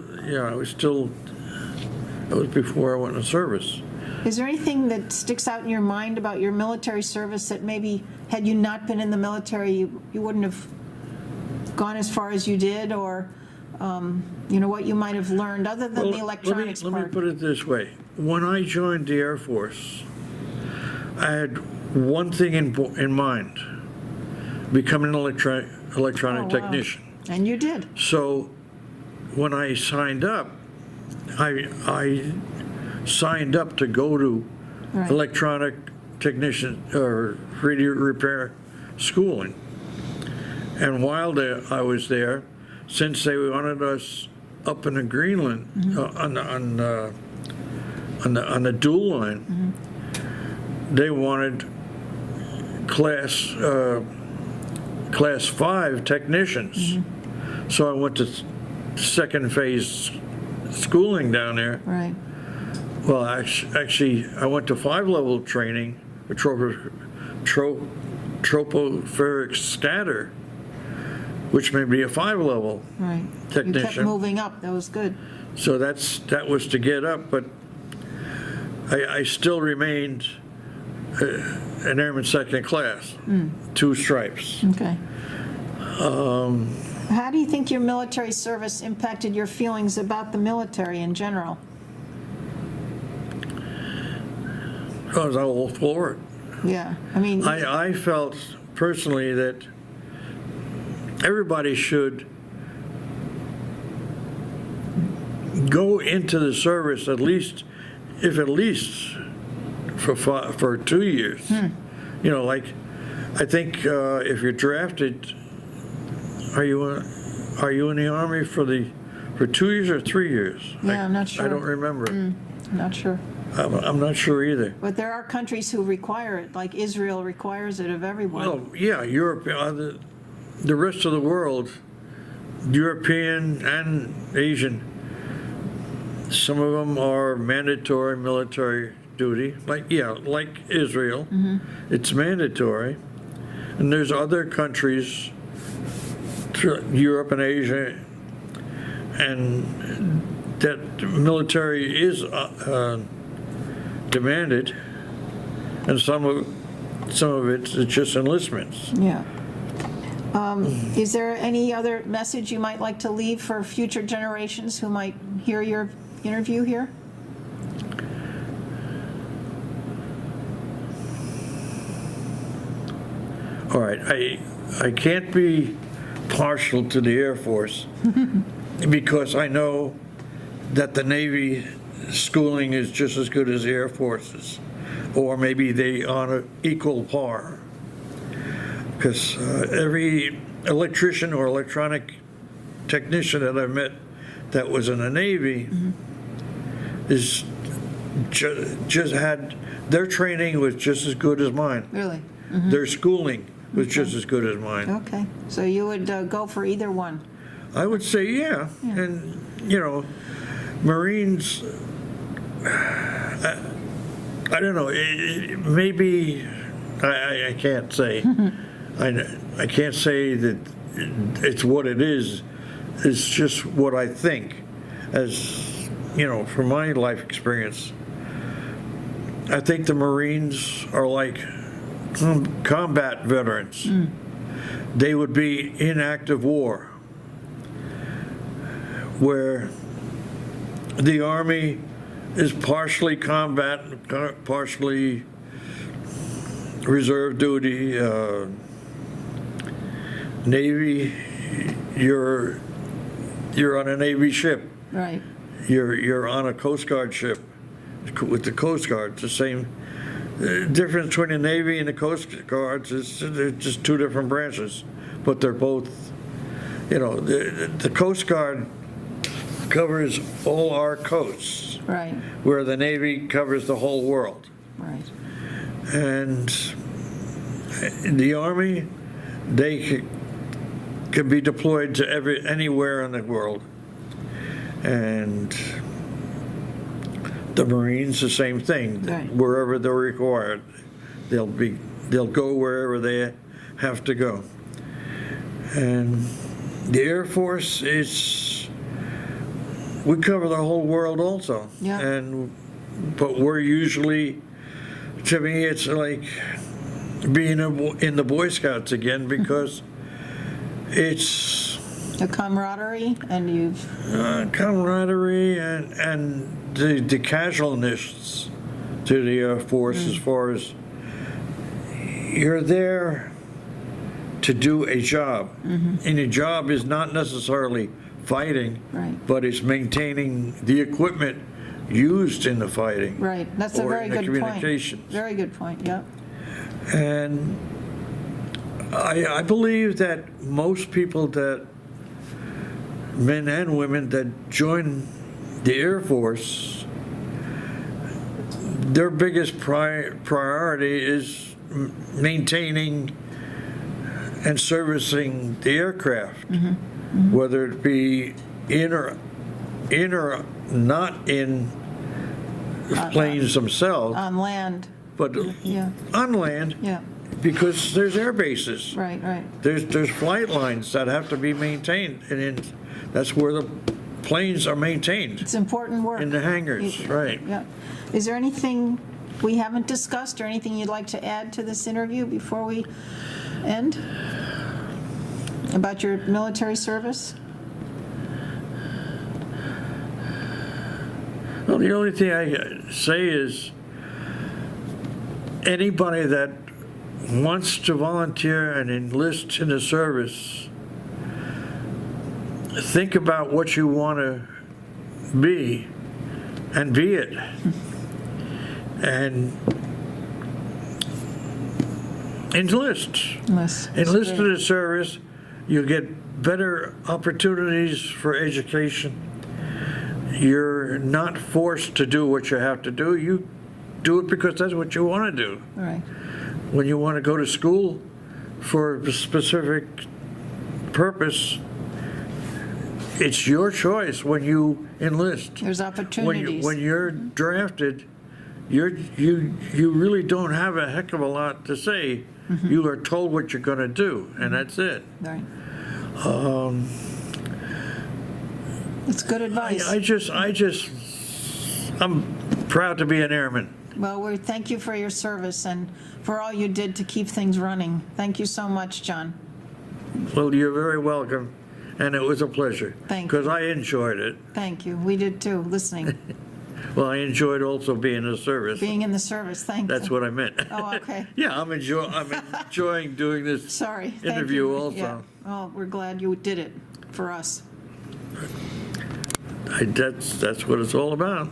that was before I went into service. is there anything that sticks out in your mind about your military service that maybe had you not been in the military, you wouldn't have gone as far as you did, or what you might have learned other than the electronics let part? me put it this way. When I joined the Air Force, I had one thing in mind: becoming an electronic Oh, wow. technician. And you did. So when I signed up, I signed up to go to Right. electronic technician or radio repair schooling. And while I was there, since they wanted us up in the Greenland on the dual line, they wanted class 5 technicians. So I went to second phase schooling down there. Right. Well, actually, I went to 5-level training for tropospheric scatter, which may be a 5-level Right. technician. You kept moving up. That was good. So that was to get up, but I still remained an airman second class, 2 stripes. Okay. How do you think your military service impacted your feelings about the military in general? I was all for it. Yeah. I mean, I felt personally that everybody should go into the service at least for 2 years. Like I think if you're drafted, are you in the Army for 2 years or 3 years? Yeah, I'm not sure. I don't remember. I'm not sure. I'm not sure either. But there are countries who require it, like Israel requires it of everyone. Well, yeah, Europe, the rest of the world, European and Asian, some of them are mandatory military duty, like Israel, it's mandatory. And there's other countries, Europe and Asia, and that military is demanded, and some of it's just enlistments. Yeah. Is there any other message you might like to leave for future generations who might hear your interview here? All right, I can't be partial to the Air Force because I know that the Navy schooling is just as good as the Air Force's, or maybe they on an equal par. Because every electrician or electronic technician that I've met that was in the Navy is just had their training was just as good as mine. Really? Their schooling was just as good as mine. Okay. So you would go for either one? I would say, yeah. And, Marines, I don't know, maybe I can't say. I can't say that it's what it is. It's just what I think. As you know, from my life experience, I think the Marines are like combat veterans. They would be in active war, where the Army is partially combat, partially reserve duty. Navy, you're on a Navy ship. Right. You're on a Coast Guard ship with the Coast Guard. It's the same. The difference between the Navy and the Coast Guards is they're just two different branches, but they're both, you know, the Coast Guard covers all our coasts, Right. where the Navy covers the whole world. Right. And the Army, they can be deployed to anywhere in the world. And the Marines, the same thing. Right. Wherever they're required, they'll go wherever they have to go. And the Air Force we cover the whole world also. Yeah. But we're usually, to me, it's like being in the Boy Scouts again, because it's The camaraderie, and you've... camaraderie and the casualness to the Air Force, as far as you're there to do a job. And a job is not necessarily fighting, Right. but it's maintaining the equipment used in the fighting. Right, that's a or very in the good point. communications. Very good point, yeah. And I believe that most people men and women that join the Air Force, their biggest priority is maintaining and servicing the aircraft, whether it be in or not in planes themselves, On land, but yeah, on land, yeah, because there's air bases. right, right. There's flight lines that have to be maintained, and that's where the planes are maintained, It's important work. in the hangars, right? Yeah. Is there anything we haven't discussed, or anything you'd like to add to this interview before we end? About your military service? Well, the only thing I say is anybody that wants to volunteer and enlist in the service, think about what you want to be and be it. And enlist. Yes. Enlist in the service, you'll get better opportunities for education. You're not forced to do what you have to do. You do it because that's what you want to do. All right. When you want to go to school for a specific purpose, it's your choice when you enlist. There's opportunities. When you're drafted, you really don't have a heck of a lot to say. You are told what you're going to do, and that's it. Right. It's good advice. I'm proud to be an airman. Well, we thank you for your service and for all you did to keep things running. Thank you so much, John. Well, you're very welcome, and it was a pleasure. Thank you. Because I enjoyed it. Thank you. We did too, listening. Well, I enjoyed also being in the service. Being in the service, thank you. That's what I meant. Oh, okay. Yeah, I'm enjoying doing this Sorry. Thank interview you. also. Yeah. Well, we're glad you did it for us. That's what it's all about.